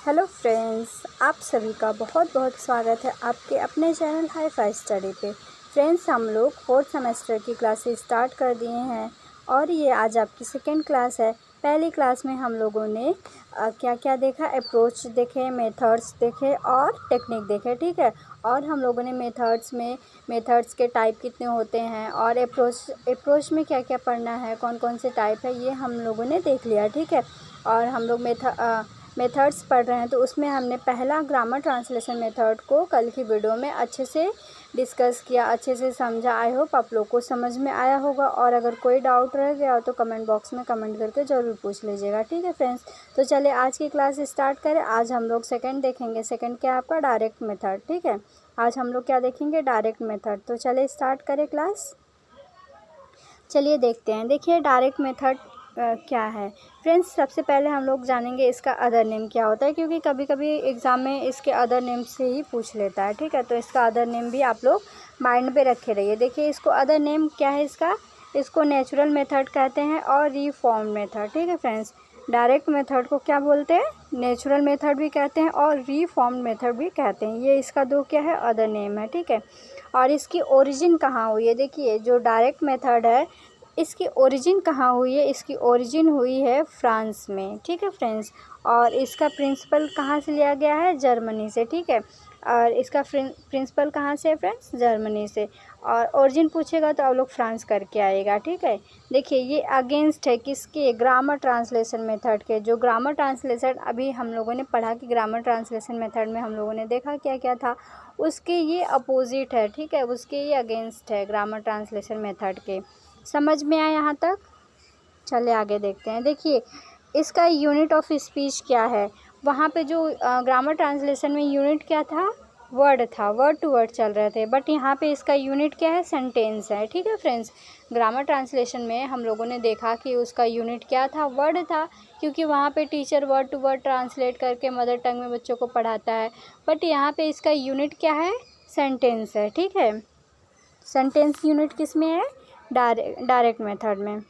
Hello friends, आप सभी का बहुत बहुत स्वागत है आपके अपने चैनल हाई फाई स्टडी पे। फ्रेंड्स, हम लोग 4th सेमेस्टर की क्लासेस स्टार्ट कर दिए हैं और ये आज आपकी सेकेंड क्लास है। पहली क्लास में हम लोगों ने क्या क्या देखा, अप्रोच देखे, मेथड्स देखे और टेक्निक देखे, ठीक है। और हम लोगों ने मेथड्स के टाइप कितने होते हैं और अप्रोच में क्या क्या पढ़ना है, कौन कौन से टाइप है, ये हम लोगों ने देख लिया, ठीक है। और हम लोग मेथड्स पढ़ रहे हैं तो उसमें हमने पहला ग्रामर ट्रांसलेशन मेथड को कल की वीडियो में अच्छे से डिस्कस किया, अच्छे से समझा। आई होप आप लोग को समझ में आया होगा और अगर कोई डाउट रह गया हो तो कमेंट बॉक्स में कमेंट करके ज़रूर पूछ लीजिएगा, ठीक है फ्रेंड्स। तो चलिए आज की क्लास स्टार्ट करें। आज हम लोग सेकंड देखेंगे। सेकंड क्या है आपका, डायरेक्ट मेथड, ठीक है। आज हम लोग क्या देखेंगे, डायरेक्ट मेथड। तो चलिए स्टार्ट करें क्लास। चलिए देखते हैं। देखिए डायरेक्ट मेथड क्या है फ्रेंड्स। सबसे पहले हम लोग जानेंगे इसका अदर नेम क्या होता है, क्योंकि कभी कभी एग्ज़ाम में इसके अदर नेम से ही पूछ लेता है, ठीक है। तो इसका अदर नेम भी आप लोग माइंड पे रखे रहिए। देखिए इसको अदर नेम क्या है इसको नेचुरल मेथड कहते हैं और रिफॉर्म मेथड, ठीक है फ्रेंड्स। डायरेक्ट मेथड को क्या बोलते हैं, नेचुरल मेथड भी कहते हैं और रिफॉर्म मेथड भी कहते हैं। ये इसका दो क्या है, अदर नेम है, ठीक है। और इसकी ओरिजिन कहाँ हुई है, देखिए जो डायरेक्ट मेथड है इसकी ओरिजिन कहाँ हुई है, इसकी ओरिजिन हुई है फ्रांस में, ठीक है फ्रेंड्स। और इसका प्रिंसिपल कहाँ से लिया गया है, जर्मनी से, ठीक है। और इसका प्रिंसिपल कहाँ से है फ्रेंड्स, जर्मनी से। और ओरिजिन पूछेगा तो आप लोग फ्रांस करके आएगा, ठीक है। देखिए ये अगेंस्ट है किसके, ग्रामर ट्रांसलेशन मेथड के। जो ग्रामर ट्रांसलेशन अभी हम लोगों ने पढ़ा कि ग्रामर ट्रांसलेशन मेथड में हम लोगों ने देखा क्या क्या था, उसके ये अपोजिट है, ठीक है। उसके ये अगेंस्ट है ग्रामर ट्रांसलेशन मेथड के। समझ में आया यहाँ तक। चलिए आगे देखते हैं। देखिए इसका यूनिट ऑफ स्पीच क्या है। वहाँ पे जो ग्रामर ट्रांसलेशन में यूनिट क्या था, वर्ड था, वर्ड टू वर्ड चल रहे थे। बट यहाँ पे इसका यूनिट क्या है, सेंटेंस है, ठीक है फ्रेंड्स। ग्रामर ट्रांसलेशन में हम लोगों ने देखा कि उसका यूनिट क्या था, वर्ड था, क्योंकि वहाँ पे teacher word to word translate करके मदर टंग में बच्चों को पढ़ाता है। बट यहाँ पे इसका यूनिट क्या है, सेंटेंस है, ठीक है। सेंटेंस यूनिट किस में है, डायरेक्ट मेथड में।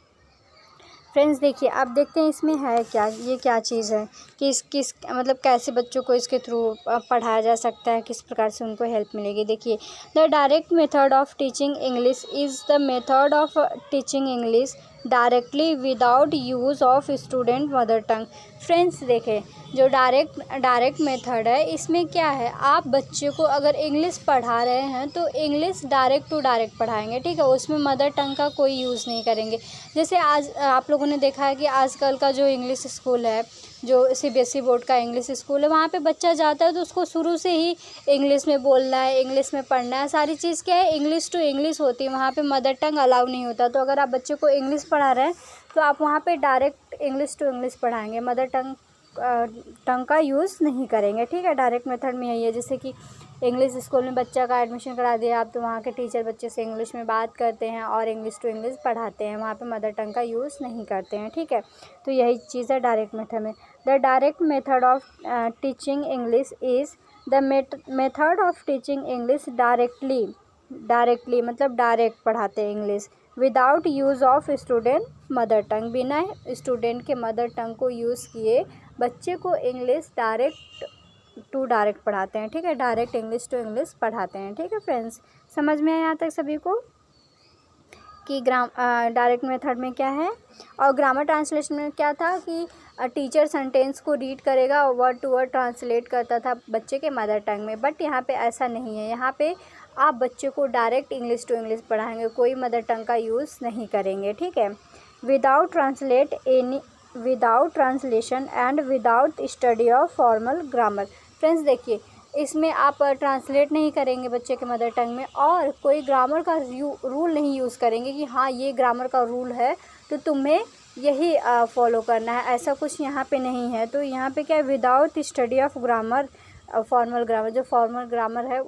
फ्रेंड्स देखिए अब देखते हैं इसमें है क्या, ये क्या चीज़ है, किस मतलब कैसे बच्चों को इसके थ्रू पढ़ाया जा सकता है, किस प्रकार से उनको हेल्प मिलेगी। देखिए the direct method of teaching English is the method of teaching English directly without use of student mother tongue. Friends देखें जो डायरेक्ट मेथड है इसमें क्या है, आप बच्चे को अगर इंग्लिश पढ़ा रहे हैं तो इंग्लिश डायरेक्ट टू डायरेक्ट पढ़ाएंगे, ठीक है। उसमें मदर टंग का कोई यूज़ नहीं करेंगे। जैसे आज आप लोगों ने देखा है कि आजकल का जो इंग्लिश स्कूल है, जो सीबीएसई बोर्ड का इंग्लिश स्कूल है, वहाँ पे बच्चा जाता है तो उसको शुरू से ही इंग्लिश में बोलना है, इंग्लिश में पढ़ना है, सारी चीज़ क्या है, इंग्लिश टू इंग्लिश होती है। वहाँ पे मदर टंग अलाउ नहीं होता। तो अगर आप बच्चे को इंग्लिश पढ़ा रहे हैं तो आप वहाँ पे डायरेक्ट इंग्लिश टू इंग्लिश पढ़ाएंगे, मदर टंग का यूज़ नहीं करेंगे, ठीक है। डायरेक्ट मेथड में यही है। जैसे कि इंग्लिश स्कूल में बच्चा का एडमिशन करा दिया आप, तो वहाँ के टीचर बच्चे से इंग्लिश में बात करते हैं और इंग्लिश टू इंग्लिश पढ़ाते हैं, वहाँ पे मदर टंग का यूज़ नहीं करते हैं, ठीक है। तो यही चीज़ है डायरेक्ट मेथड में। The direct method of teaching English is the method of teaching English directly मतलब डायरेक्ट पढ़ाते हैं English, without use of student mother tongue, बिना स्टूडेंट के मदर टंग को यूज़ किए बच्चे को इंग्लिश डायरेक्ट टू डायरेक्ट पढ़ाते हैं, ठीक है। डायरेक्ट इंग्लिश टू इंग्लिश पढ़ाते हैं, ठीक है फ्रेंड्स। समझ में आया यहाँ तक सभी को कि डायरेक्ट मेथड में क्या है। और ग्रामर ट्रांसलेशन में क्या था कि टीचर सेंटेंस को रीड करेगा और वर्ड टू वर्ड ट्रांसलेट करता था बच्चे के मदर टंग में। बट यहाँ पे ऐसा नहीं है, यहाँ पे आप बच्चे को डायरेक्ट इंग्लिश टू इंग्लिश पढ़ाएंगे, कोई मदर टंग का यूज़ नहीं करेंगे, ठीक है। Without translation and without study of formal grammar. Friends देखिए इसमें आप ट्रांसलेट नहीं करेंगे बच्चे के मदर टंग में और कोई ग्रामर का रूल नहीं यूज़ करेंगे कि हाँ ये ग्रामर का रूल है तो तुम्हें यही फॉलो करना है, ऐसा कुछ यहाँ पे नहीं है। तो यहाँ पे क्या है, without study of grammar, formal grammar, जो फॉर्मल ग्रामर है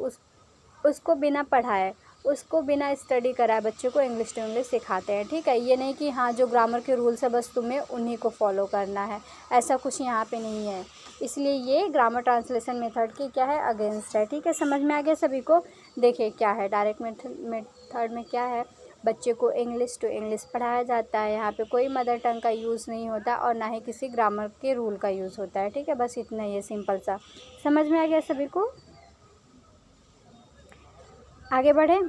उसको बिना पढ़ाए, उसको बिना स्टडी कराए बच्चे को इंग्लिश टू इंग्लिश सिखाते हैं, ठीक है। ये नहीं कि हाँ जो ग्रामर के रूल्स है बस तुम्हें उन्हीं को फॉलो करना है, ऐसा कुछ यहाँ पे नहीं है। इसलिए ये ग्रामर ट्रांसलेशन मेथड की क्या है, अगेंस्ट है, ठीक है। समझ में आ गया सभी को। देखिए क्या है डायरेक्ट मेथड में क्या है, बच्चे को इंग्लिश टू इंग्लिश पढ़ाया जाता है। यहाँ पे कोई मदर टंग का यूज़ नहीं होता और ना ही किसी ग्रामर के रूल का यूज़ होता है। ठीक है, बस इतना ही है, सिंपल सा। समझ में आ गया सभी को? आगे बढ़े।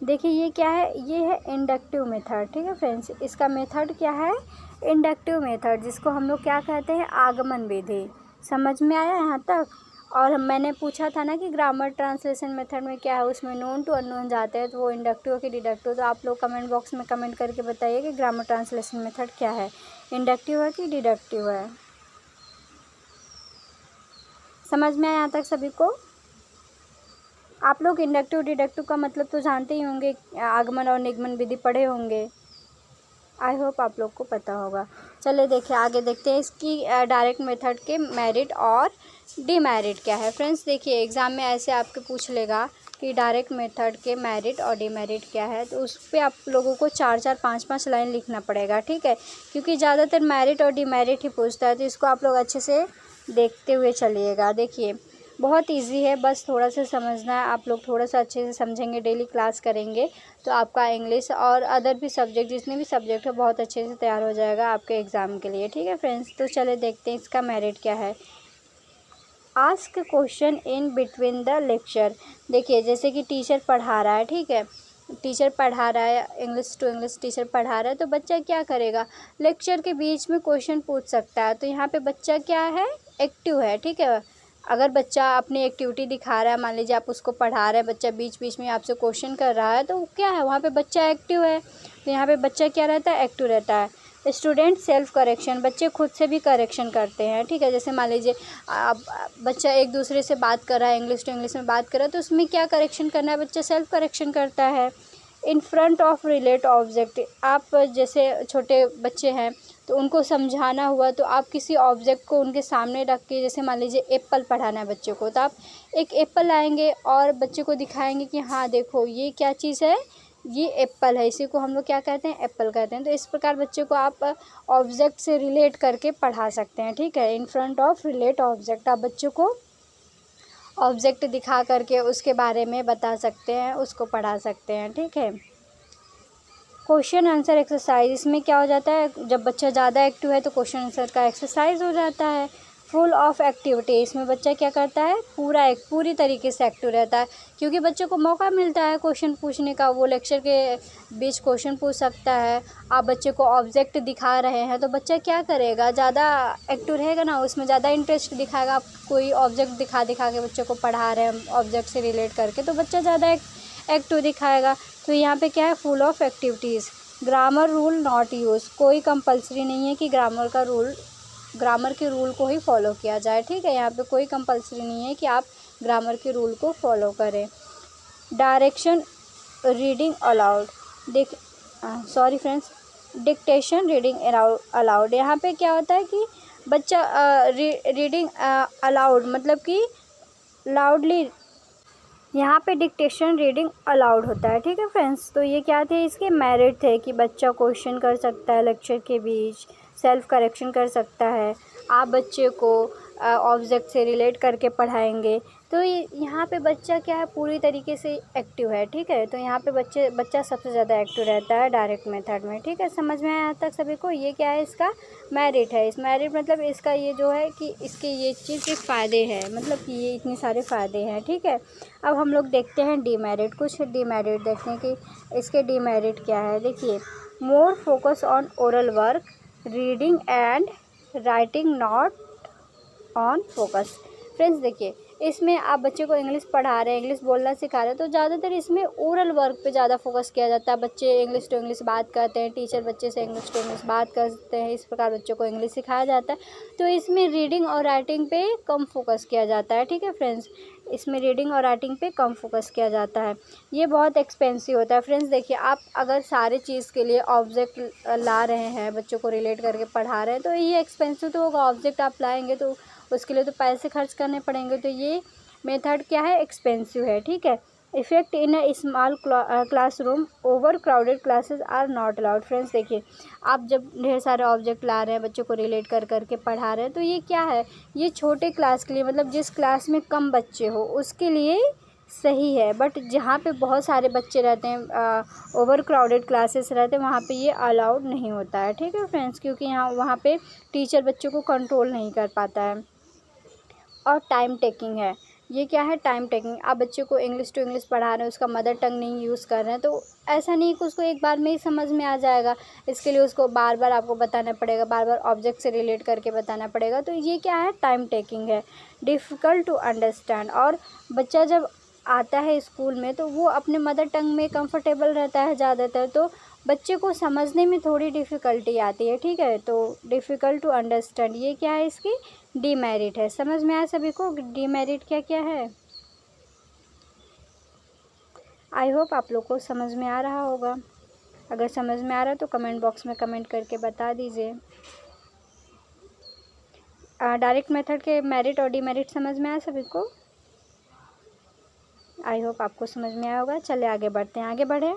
देखिए ये क्या है, ये है इंडक्टिव मेथड। ठीक है फ्रेंड्स, इसका मेथड क्या है? इंडक्टिव मेथड, जिसको हम लोग क्या कहते हैं? आगमन विधि। समझ में आया यहाँ तक? और मैंने पूछा था ना कि ग्रामर ट्रांसलेशन मेथड में क्या है, उसमें नोन टू अननोन जाते हैं, तो वो इंडक्टिव कि डिडक्टिव। तो आप लोग कमेंट बॉक्स में कमेंट करके बताइए कि ग्रामर ट्रांसलेशन मेथड क्या है, इंडक्टिव है कि डिडक्टिव है। समझ में आया यहाँ तक सभी को? आप लोग इंडक्टिव डिडक्टिव का मतलब तो जानते ही होंगे, आगमन और निगमन विधि पढ़े होंगे। आई होप आप लोग को पता होगा। चलिए देखिए आगे देखते हैं इसकी डायरेक्ट मेथड के मेरिट और डीमेरिट क्या है। फ्रेंड्स देखिए एग्ज़ाम में ऐसे आपके पूछ लेगा कि डायरेक्ट मेथड के मेरिट और डीमेरिट क्या है, तो उस पर आप लोगों को 4-4, 5-5 लाइन लिखना पड़ेगा। ठीक है, क्योंकि ज़्यादातर मेरिट और डीमेरिट ही पूछता है, तो इसको आप लोग अच्छे से देखते हुए चलिएगा। देखिए बहुत इजी है, बस थोड़ा सा समझना है। आप लोग थोड़ा सा अच्छे से समझेंगे, डेली क्लास करेंगे, तो आपका इंग्लिश और अदर भी सब्जेक्ट, जितने भी सब्जेक्ट है, बहुत अच्छे से तैयार हो जाएगा आपके एग्ज़ाम के लिए। ठीक है फ्रेंड्स, तो चले देखते हैं इसका मेरिट क्या है। Ask question in between the lecture. देखिए जैसे कि टीचर पढ़ा रहा है, ठीक है, टीचर पढ़ा रहा है, इंग्लिश टू इंग्लिश टीचर पढ़ा रहा है, तो बच्चा क्या करेगा? लेक्चर के बीच में क्वेश्चन पूछ सकता है। तो यहाँ पे बच्चा क्या है? एक्टिव है। ठीक है, अगर बच्चा अपनी एक्टिविटी दिखा रहा है, मान लीजिए आप उसको पढ़ा रहे हैं, बच्चा बीच बीच में आपसे क्वेश्चन कर रहा है, तो क्या है, वहाँ पे बच्चा एक्टिव है। तो यहाँ पे बच्चा क्या रहता है? एक्टिव रहता है। स्टूडेंट सेल्फ करेक्शन, बच्चे खुद से भी करेक्शन करते हैं। ठीक है, जैसे मान लीजिए आप बच्चा एक दूसरे से बात कर रहा है, इंग्लिश टू इंग्लिश में बात कर रहा है, तो उसमें क्या करेक्शन करना है? बच्चा सेल्फ करेक्शन करता है। In front of relate object, आप जैसे छोटे बच्चे हैं तो उनको समझाना हुआ, तो आप किसी ऑब्जेक्ट को उनके सामने रख के, जैसे मान लीजिए एप्पल पढ़ाना है बच्चे को, तो आप एक एप्पल लाएंगे और बच्चे को दिखाएंगे कि हाँ देखो ये क्या चीज़ है, ये एप्पल है, इसी को हम लोग क्या कहते हैं? एप्पल कहते हैं। तो इस प्रकार बच्चे को आप ऑब्जेक्ट से रिलेट करके पढ़ा सकते हैं। ठीक है, in front of relate object, आप बच्चों को ऑब्जेक्ट दिखा करके उसके बारे में बता सकते हैं, उसको पढ़ा सकते हैं। ठीक है, क्वेश्चन आंसर एक्सरसाइज, इसमें क्या हो जाता है? जब बच्चा ज़्यादा एक्टिव है तो क्वेश्चन आंसर का एक्सरसाइज हो जाता है। फुल ऑफ एक्टिविटी, इसमें बच्चा क्या करता है? पूरी तरीके से एक्टिव रहता है, क्योंकि बच्चे को मौका मिलता है क्वेश्चन पूछने का। वो लेक्चर के बीच क्वेश्चन पूछ सकता है। आप बच्चे को ऑब्जेक्ट दिखा रहे हैं तो बच्चा क्या करेगा? ज़्यादा एक्टिव रहेगा ना, उसमें ज़्यादा इंटरेस्ट दिखाएगा। आप कोई ऑब्जेक्ट दिखा के बच्चे को पढ़ा रहे हैं ऑब्जेक्ट से रिलेट करके, तो बच्चा ज़्यादा एक्टिव दिखाएगा। तो यहाँ पे क्या है? Full of activities. Grammar rule not use, कोई कंपलसरी नहीं है कि ग्रामर के रूल को ही फॉलो किया जाए। ठीक है, यहाँ पे कोई कंपलसरी नहीं है कि आप ग्रामर के रूल को फॉलो करें। Direction reading allowed, sorry friends, dictation reading allowed. यहाँ पे क्या होता है कि बच्चा रीडिंग अलाउड मतलब कि लाउडली, यहाँ पे डिक्टेशन रीडिंग अलाउड होता है। ठीक है फ्रेंड्स, तो ये क्या थे? इसके मेरिट थे कि बच्चा क्वेश्चन कर सकता है लेक्चर के बीच, सेल्फ करेक्शन कर सकता है, आप बच्चे को ऑब्जेक्ट से रिलेट करके पढ़ाएंगे, तो यहाँ पे बच्चा क्या है? पूरी तरीके से एक्टिव है। ठीक है, तो यहाँ पे बच्चा सबसे ज़्यादा एक्टिव रहता है डायरेक्ट मेथड में। ठीक है, समझ में आया यहाँ तक सभी को? ये क्या है? इसका मेरिट है। इस मेरिट मतलब इसका ये जो है कि इसके ये चीज़ के फ़ायदे हैं, मतलब कि ये इतने सारे फ़ायदे हैं। ठीक है, अब हम लोग देखते हैं डीमेरिट। कुछ डीमेरिट देखते हैं कि इसके डीमेरिट क्या है। देखिए, more focus on oral work, reading and writing not on focus. Friends देखिए, इसमें आप बच्चे को इंग्लिश पढ़ा रहे हैं, इंग्लिश बोलना सिखा रहे हैं, तो ज़्यादातर इसमें ओरल वर्क पे ज़्यादा फोकस किया जाता है। बच्चे इंग्लिश टू इंग्लिश बात करते हैं, टीचर बच्चे से इंग्लिश टू इंग्लिश बात करते हैं, इस प्रकार बच्चों को इंग्लिश सिखाया जाता है। तो इसमें रीडिंग और राइटिंग पे कम फोकस किया जाता है। ठीक है फ्रेंड्स, इसमें रीडिंग और राइटिंग पे कम फोकस किया जाता है। ये बहुत एक्सपेंसिव होता है। फ्रेंड्स देखिए, आप अगर सारे चीज़ के लिए ऑब्जेक्ट ला रहे हैं, बच्चों को रिलेट करके पढ़ा रहे हैं, तो ये एक्सपेंसिव तो होगा। ऑब्जेक्ट आप लाएंगे तो उसके लिए तो पैसे खर्च करने पड़ेंगे, तो ये मेथड क्या है? एक्सपेंसिव है। ठीक है, effect in a small classroom, overcrowded classes are not allowed. Friends देखिए, आप जब ढेर सारे ऑब्जेक्ट ला रहे हैं, बच्चों को रिलेट करके पढ़ा रहे हैं, तो ये क्या है? ये छोटे क्लास के लिए, मतलब जिस क्लास में कम बच्चे हो उसके लिए सही है, बट जहाँ पे बहुत सारे बच्चे रहते हैं, ओवर क्राउडेड क्लासेस रहते हैं, वहाँ पे ये अलाउड नहीं होता है। ठीक है फ्रेंड्स, क्योंकि यहाँ वहाँ पे टीचर बच्चों को कंट्रोल नहीं कर पाता है। और टाइम टेकिंग है, ये क्या है, टाइम टेकिंग। आप बच्चे को इंग्लिश टू इंग्लिश पढ़ा रहे हैं, उसका मदर टंग नहीं यूज़ कर रहे हैं, तो ऐसा नहीं कि उसको एक बार में ही समझ में आ जाएगा। इसके लिए उसको बार बार आपको बताना पड़ेगा, बार बार ऑब्जेक्ट से रिलेट करके बताना पड़ेगा। तो ये क्या है, टाइम टेकिंग है, डिफ़िकल्ट टू अंडरस्टैंड। और बच्चा जब आता है स्कूल में तो वो अपने मदर टंग में कंफर्टेबल रहता है ज़्यादातर, तो बच्चे को समझने में थोड़ी डिफ़िकल्टी आती है। ठीक है, तो डिफ़िकल्ट टू अंडरस्टैंड ये क्या है, इसकी डीमेरिट है। समझ में आया सभी को डीमेरिट क्या क्या है? आई होप आप लोग को समझ में आ रहा होगा। अगर समझ में आ रहा है तो कमेंट बॉक्स में कमेंट करके बता दीजिए। डायरेक्ट मेथड के मेरिट और डीमेरिट समझ में आया सभी को? आई होप आपको समझ में आया होगा। चले आगे बढ़ते हैं, आगे बढ़े।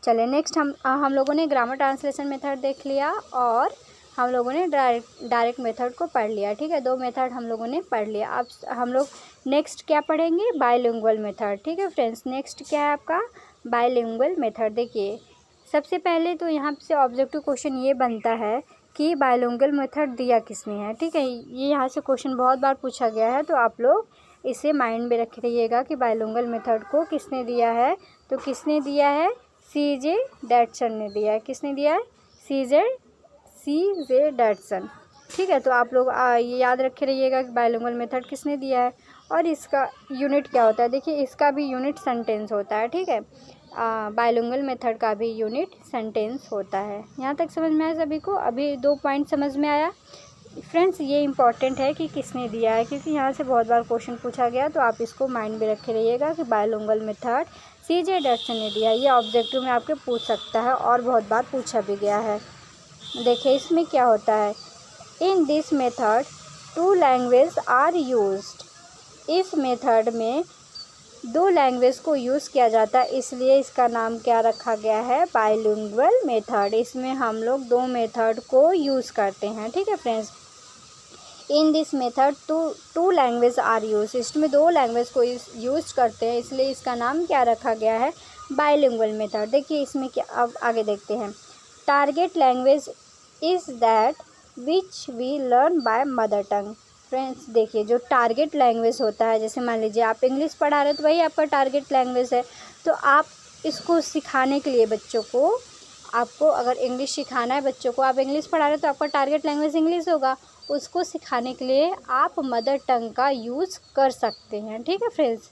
चले नेक्स्ट हम लोगों ने ग्रामर ट्रांसलेशन मेथड देख लिया और हम लोगों ने डायरेक्ट मेथड को पढ़ लिया। ठीक है, 2 मेथड हम लोगों ने पढ़ लिया। अब हम लोग नेक्स्ट क्या पढ़ेंगे, बाइलिंगुअल मेथड। ठीक है फ्रेंड्स, नेक्स्ट क्या है आपका, बाइलिंगुअल मेथड। देखिए सबसे पहले तो यहाँ से ऑब्जेक्टिव क्वेश्चन ये बनता है कि बाइलिंगुअल मेथड दिया किसने है। ठीक है, ये यहाँ से क्वेश्चन बहुत बार पूछा गया है, तो आप लोग इसे माइंड में रख रहिएगा कि बाइलिंगुअल मेथड को किसने दिया है। तो किसने दिया है, C.J. डैटसन ने दिया है। किसने दिया है, C.J. डैटसन। ठीक है, तो आप लोग ये याद रखे रहिएगा कि बाइलिंगुअल मेथड किसने दिया है और इसका यूनिट क्या होता है। देखिए इसका भी यूनिट सेंटेंस होता है। ठीक है, बाइलिंगुअल मेथड का भी यूनिट सेंटेंस होता है। यहाँ तक समझ में आया सभी को? अभी 2 पॉइंट समझ में आया फ्रेंड्स। ये इंपॉर्टेंट है कि किसने दिया है, क्योंकि यहाँ से बहुत बार क्वेश्चन पूछा गया, तो आप इसको माइंड में रखे रहिएगा कि बाइलिंगुअल मेथड C.J. डैटसन ने दिया है। ये ऑब्जेक्टिव में आपके पूछ सकता है और बहुत बार पूछा भी गया है। देखिए इसमें क्या होता है, in this method 2 language are used. इस मेथड में 2 लैंग्वेज को यूज़ किया जाता है, इसलिए इसका नाम क्या रखा गया है, बाइलिंगुअल मेथड। इसमें हम लोग 2 मेथड को यूज़ करते हैं। ठीक है friends, in this method two language are use. इसमें 2 लैंग्वेज को यूज करते हैं, इसलिए इसका नाम क्या रखा गया है, बाइलिंगुअल मेथड। देखिए इसमें क्या, अब आगे देखते हैं। Target language is that which we learn by mother tongue. Friends देखिए जो टारगेट लैंग्वेज होता है, जैसे मान लीजिए आप इंग्लिश पढ़ा रहे हो तो वही आपका टारगेट लैंग्वेज है। तो आप इसको सिखाने के लिए बच्चों को, आपको अगर इंग्लिश सिखाना है बच्चों को, आप इंग्लिश पढ़ा रहे हो तो आपका टारगेट लैंग्वेज इंग्लिश होगा। उसको सिखाने के लिए आप मदर टंग का यूज़ कर सकते हैं। ठीक है फ्रेंड्स,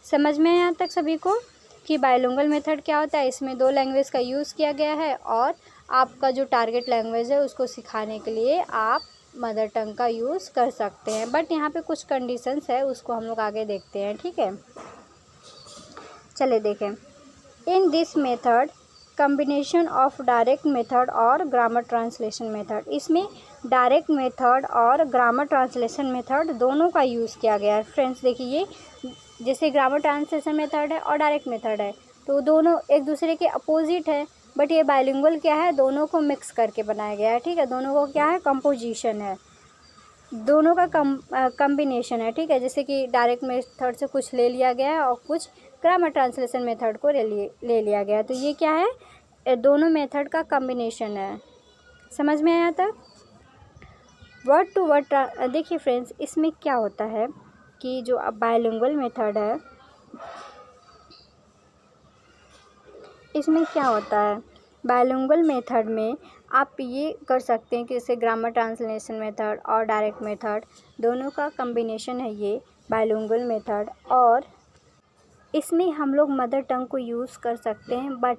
समझ में यहाँ तक सभी को कि बाइलिंगुअल मेथड क्या होता है। इसमें 2 लैंग्वेज का यूज़ किया गया है और आपका जो टारगेट लैंग्वेज है उसको सिखाने के लिए आप मदर टंग का यूज़ कर सकते हैं। बट यहाँ पे कुछ कंडीशंस है, उसको हम लोग आगे देखते हैं। ठीक है, चले देखें। इन this method combination of direct method और ग्रामर ट्रांसलेशन मेथड। इसमें डायरेक्ट मेथड और ग्रामर ट्रांसलेशन मेथड दोनों का यूज़ किया गया है। फ्रेंड्स देखिए, जैसे ग्रामर ट्रांसलेशन मेथड है और डायरेक्ट मेथड है, तो दोनों एक दूसरे के अपोजिट है, बट ये बाइलिंगुअल क्या है, दोनों को मिक्स करके बनाया गया है। ठीक है, दोनों को क्या है, कंपोजिशन है, दोनों का कम्बिनेशन है। ठीक है, जैसे कि डायरेक्ट मेथड से कुछ ले लिया गया है और कुछ ग्रामर ट्रांसलेशन मेथड को ले लिया गया है। तो ये क्या है, दोनों मेथड का कम्बिनेशन है। समझ में आया था? वर्ड टू वर्ड देखिए फ्रेंड्स, इसमें क्या होता है कि जो बाइलिंगुअल मेथड है, इसमें क्या होता है, बाइलिंगुअल मेथड में आप ये कर सकते हैं कि जैसे ग्रामर ट्रांसलेशन मेथड और डायरेक्ट मेथड दोनों का कम्बिनेशन है ये बाइलिंगुअल मेथड, और इसमें हम लोग मदर टंग को यूज़ कर सकते हैं। बट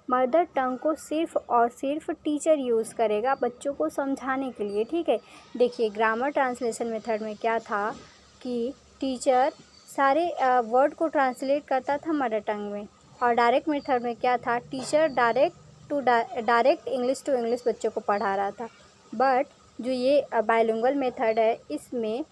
मदर टंग को सिर्फ़ और सिर्फ टीचर यूज़ करेगा बच्चों को समझाने के लिए। ठीक है, देखिए ग्रामर ट्रांसलेशन मेथड में क्या था कि टीचर सारे वर्ड को ट्रांसलेट करता था मदर टंग में, और डायरेक्ट मेथड में क्या था, teacher direct English to English बच्चों को पढ़ा रहा था। बट जो ये बाइलिंगुअल मेथड है, इसमें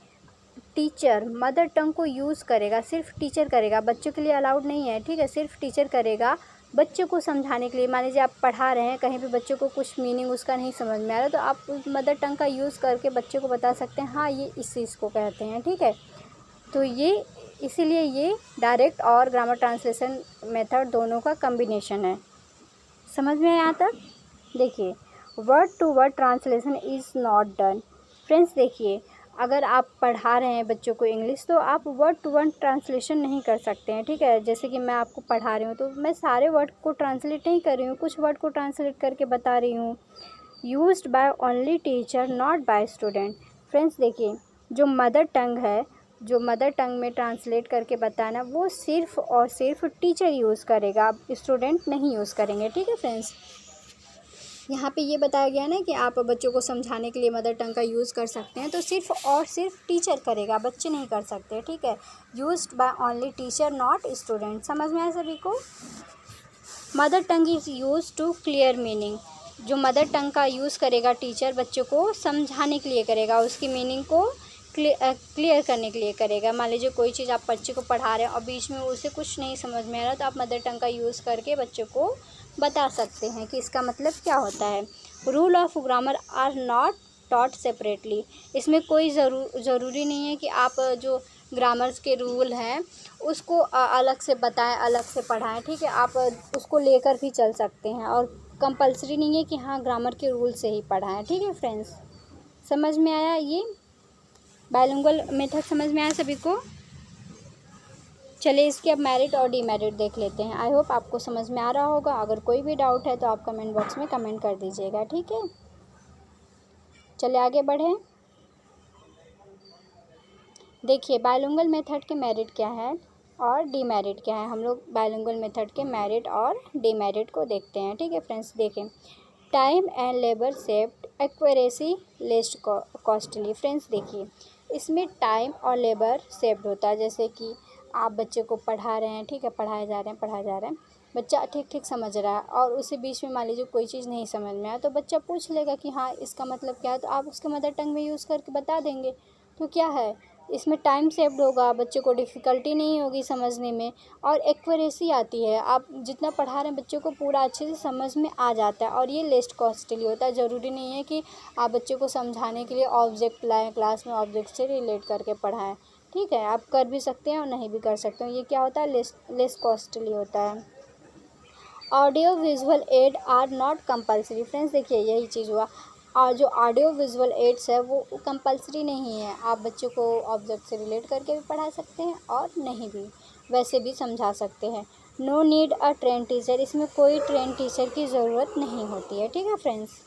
टीचर मदर टंग को यूज़ करेगा, सिर्फ टीचर करेगा, बच्चों के लिए अलाउड नहीं है। ठीक है, सिर्फ टीचर करेगा बच्चों को समझाने के लिए। मान लीजिए आप पढ़ा रहे हैं, कहीं पे बच्चों को कुछ मीनिंग उसका नहीं समझ में आ रहा, तो आप मदर टंग का यूज़ करके बच्चों को बता सकते हैं, हाँ ये इस चीज़ को कहते हैं। ठीक है, तो ये इसीलिए ये डायरेक्ट और ग्रामर ट्रांसलेशन मेथड दोनों का कम्बिनेशन है। समझ में आया यहाँ तक? देखिए, word to word translation is not done. Friends देखिए, अगर आप पढ़ा रहे हैं बच्चों को इंग्लिश तो आप वर्ड टू वर्ड ट्रांसलेशन नहीं कर सकते हैं, ठीक है। जैसे कि मैं आपको पढ़ा रही हूँ तो मैं सारे वर्ड को ट्रांसलेट नहीं कर रही हूँ, कुछ वर्ड को ट्रांसलेट करके बता रही हूँ। Used by only teacher not by student. Friends देखिए, जो मदर टंग है, जो मदर टंग में ट्रांसलेट करके बताना वो सिर्फ़ और सिर्फ टीचर यूज़ करेगा, स्टूडेंट नहीं यूज़ करेंगे, ठीक है फ्रेंड्स। यहाँ पे ये बताया गया ना कि आप बच्चों को समझाने के लिए मदर टंग का यूज़ कर सकते हैं, तो सिर्फ और सिर्फ टीचर करेगा, बच्चे नहीं कर सकते, ठीक है। Used by only teacher not student. समझ में आया सभी को? Mother tongue is use to clear meaning. जो मदर टंग का यूज़ करेगा टीचर बच्चों को समझाने के लिए करेगा, उसकी मीनिंग को क्लियर करने के लिए करेगा। मान लीजिए कोई चीज़ आप बच्चे को पढ़ा रहे हैं और बीच में उसे कुछ नहीं समझ में आ रहा, तो आप मदर टंग का यूज़ करके बच्चों को बता सकते हैं कि इसका मतलब क्या होता है। Rule of grammar are not taught separately. इसमें कोई ज़रूरी नहीं है कि आप जो ग्रामर्स के रूल हैं उसको अलग से बताएं, अलग से पढ़ाएं, ठीक है। आप उसको लेकर भी चल सकते हैं और कंपलसरी नहीं है कि हाँ ग्रामर के रूल से ही पढ़ाएं, ठीक है फ्रेंड्स। समझ में आया? ये बाइलिंगुअल मेथड समझ में आया सभी को? चलिए इसके अब मेरिट और डीमेरिट देख लेते हैं। आई होप आपको समझ में आ रहा होगा। अगर कोई भी डाउट है तो आप कमेंट बॉक्स में कमेंट कर दीजिएगा, ठीक है। चलिए आगे बढ़ें। देखिए बाइलिंगुअल मेथड के मेरिट क्या है और डीमेरिट क्या है। हम लोग बाइलिंगुअल मेथड के मेरिट और डीमेरिट को देखते हैं, ठीक है फ्रेंड्स। देखें, time and labour saved, accuracy less costly. Friends देखिए, इसमें टाइम और लेबर सेव्ड होता है। जैसे कि आप बच्चे को पढ़ा रहे हैं, ठीक है, पढ़ाए जा रहे हैं, बच्चा ठीक ठीक समझ रहा है और उसे बीच में मान लीजिए कोई चीज़ नहीं समझ में आया तो बच्चा पूछ लेगा कि हाँ इसका मतलब क्या है, तो आप उसके मदर टंग में यूज़ करके बता देंगे। तो क्या है, इसमें टाइम सेव्ड होगा, बच्चे को डिफ़िकल्टी नहीं होगी समझने में और एक्यूरेसी आती है। आप जितना पढ़ा रहे हैं बच्चों को पूरा अच्छे से समझ में आ जाता है और ये लेस्ट कॉस्टली होता है। ज़रूरी नहीं है कि आप बच्चे को समझाने के लिए ऑब्जेक्ट लाएँ, क्लास में ऑब्जेक्ट से रिलेट करके पढ़ाएँ, ठीक है। आप कर भी सकते हैं और नहीं भी कर सकते हैं। ये क्या होता है, लेस कॉस्टली होता है। Audio visual aid are not compulsory. Friends देखिए, यही चीज़ हुआ। और जो ऑडियो विजुअल एड्स है वो कंपलसरी नहीं है। आप बच्चों को ऑब्जेक्ट से रिलेट करके भी पढ़ा सकते हैं और नहीं भी, वैसे भी समझा सकते हैं। No need a train teacher. इसमें कोई ट्रेन टीचर की ज़रूरत नहीं होती है, ठीक है फ्रेंड्स।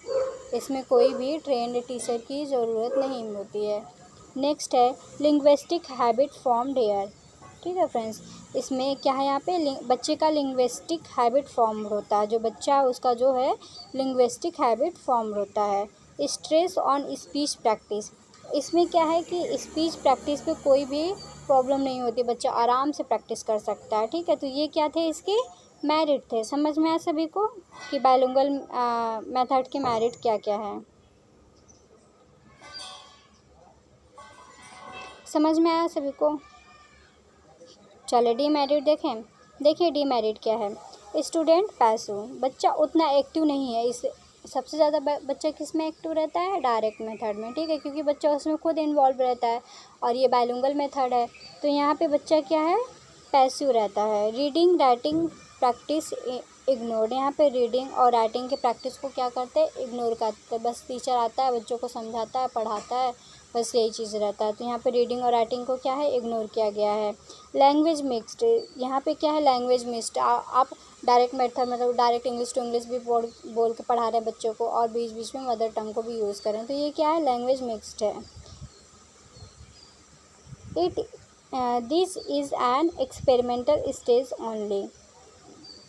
इसमें कोई भी ट्रेंड टीचर की ज़रूरत नहीं होती है। नेक्स्ट है लिंग्विस्टिक हैबिट फॉर्म्ड हेयर, ठीक है फ्रेंड्स। इसमें क्या है, यहाँ पे बच्चे का लिंग्विस्टिक हैबिट फॉर्म होता है। जो बच्चा है उसका जो है लिंग्विस्टिक हैबिट फॉर्म होता है। Stress on speech practice. इसमें क्या है कि स्पीच प्रैक्टिस पे कोई भी प्रॉब्लम नहीं होती, बच्चा आराम से प्रैक्टिस कर सकता है, ठीक है। तो ये क्या थे, इसके मेरिट थे। समझ में आया सभी को कि बाइलिंगुअल मेथड के मेरिट क्या क्या है? समझ में आया सभी को? चलिए डीमेरिट देखें। देखिए डीमेरिट क्या है, स्टूडेंट पैसिव। बच्चा उतना एक्टिव नहीं है। इस सबसे ज़्यादा बच्चा किस में एक्टिव रहता है, डायरेक्ट मेथड में, ठीक है, क्योंकि बच्चा उसमें खुद इन्वॉल्व रहता है और ये बाइलिंगुअल मेथड है। तो यहाँ पे बच्चा क्या है, पैसिव रहता है। Reading writing practice ignored. यहाँ पे रीडिंग और राइटिंग के प्रैक्टिस को क्या करते हैं, इग्नोर करते हैं। बस टीचर आता है, बच्चों को समझाता है, पढ़ाता है, बस यही चीज़ रहता है। तो यहाँ पे रीडिंग और राइटिंग को क्या है, इग्नोर किया गया है। Language mixed. यहाँ पे क्या है, लैंग्वेज मिक्स्ड। आप डायरेक्ट मेथड मतलब डायरेक्ट इंग्लिश टू इंग्लिश भी बोल के पढ़ा रहे हैं बच्चों को और बीच बीच में मदर टंग को भी यूज़ करें, तो ये क्या है, लैंग्वेज मिक्स्ड है। This is an experimental stage only.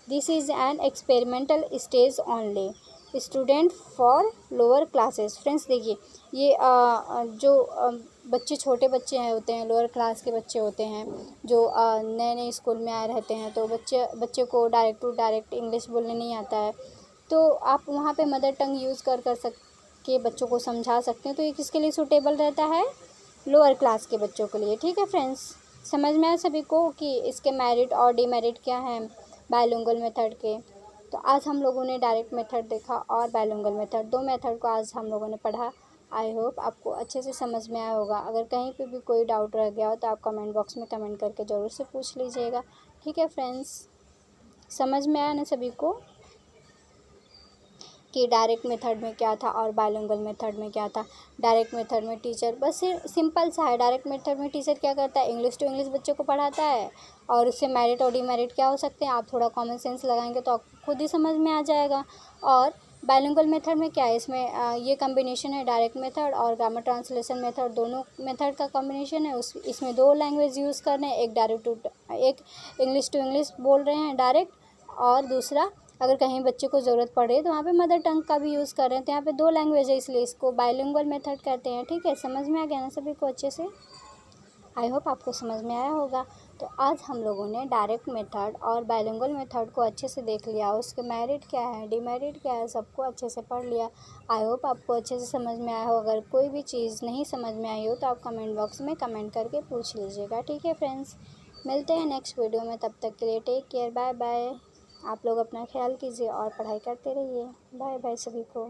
This is an experimental stage only student for lower classes. Friends देखिए, ये जो बच्चे छोटे बच्चे हैं होते हैं, लोअर क्लास के बच्चे होते हैं जो नए नए स्कूल में आए रहते हैं, तो बच्चे को डायरेक्ट टू डायरेक्ट इंग्लिश बोलने नहीं आता है, तो आप वहाँ पे मदर टंग यूज़ कर के बच्चों को समझा सकते हैं। तो ये किसके लिए सूटेबल रहता है, लोअर क्लास के बच्चों के लिए, ठीक है फ्रेंड्स। समझ में आया सभी को कि इसके मेरिट और डीमेरिट क्या हैं बाइलिंगुअल मेथड के। तो आज हम लोगों ने डायरेक्ट मेथड देखा और बाइलिंगुअल मेथड, दो मेथड को आज हम लोगों ने पढ़ा। आई होप आपको अच्छे से समझ में आया होगा। अगर कहीं पे भी कोई डाउट रह गया हो तो आप कमेंट बॉक्स में कमेंट करके ज़रूर से पूछ लीजिएगा। ठीक है फ्रेंड्स, समझ में आया ना सभी को कि डायरेक्ट मेथड में क्या था और बाइलिंगुअल मेथड में क्या था। डायरेक्ट मेथड में टीचर बस सिंपल सा है। डायरेक्ट मेथड में टीचर क्या करता है, इंग्लिश टू इंग्लिश बच्चों को पढ़ाता है और उससे मेरिट और डीमेरिट क्या हो सकते हैं आप थोड़ा कॉमन सेंस लगाएंगे तो आपको खुद ही समझ में आ जाएगा। और बाइलिंगुअल मेथड में क्या है, इसमें ये कॉम्बिनेशन है, डायरेक्ट मेथड और ग्रामर ट्रांसलेशन मेथड, दोनों मेथड का कॉम्बिनेशन है। इसमें दो लैंग्वेज यूज़ करने हैं, एक इंग्लिश टू इंग्लिश बोल रहे हैं डायरेक्ट, और दूसरा अगर कहीं बच्चे को ज़रूरत पड़े तो वहाँ पे मदर टंग का भी यूज़ कर रहे हैं। तो यहाँ पे दो लैंग्वेज है इसलिए इसको बाइलिंगुअल मेथड कहते हैं। ठीक है, समझ में आ गया ना सभी को अच्छे से। आई होप आपको समझ में आया होगा। तो आज हम लोगों ने डायरेक्ट मेथड और बाइलिंगुअल मेथड को अच्छे से देख लिया, उसके मेरिट क्या है डीमेरिट क्या है सबको अच्छे से पढ़ लिया। आई होप आपको अच्छे से समझ में आया हो। अगर कोई भी चीज़ नहीं समझ में आई हो तो आप कमेंट बॉक्स में कमेंट करके पूछ लीजिएगा। ठीक है फ्रेंड्स, मिलते हैं नेक्स्ट वीडियो में, तब तक के लिए टेक केयर, बाय बाय। आप लोग अपना ख्याल कीजिए और पढ़ाई करते रहिए। बाय बाय सभी को।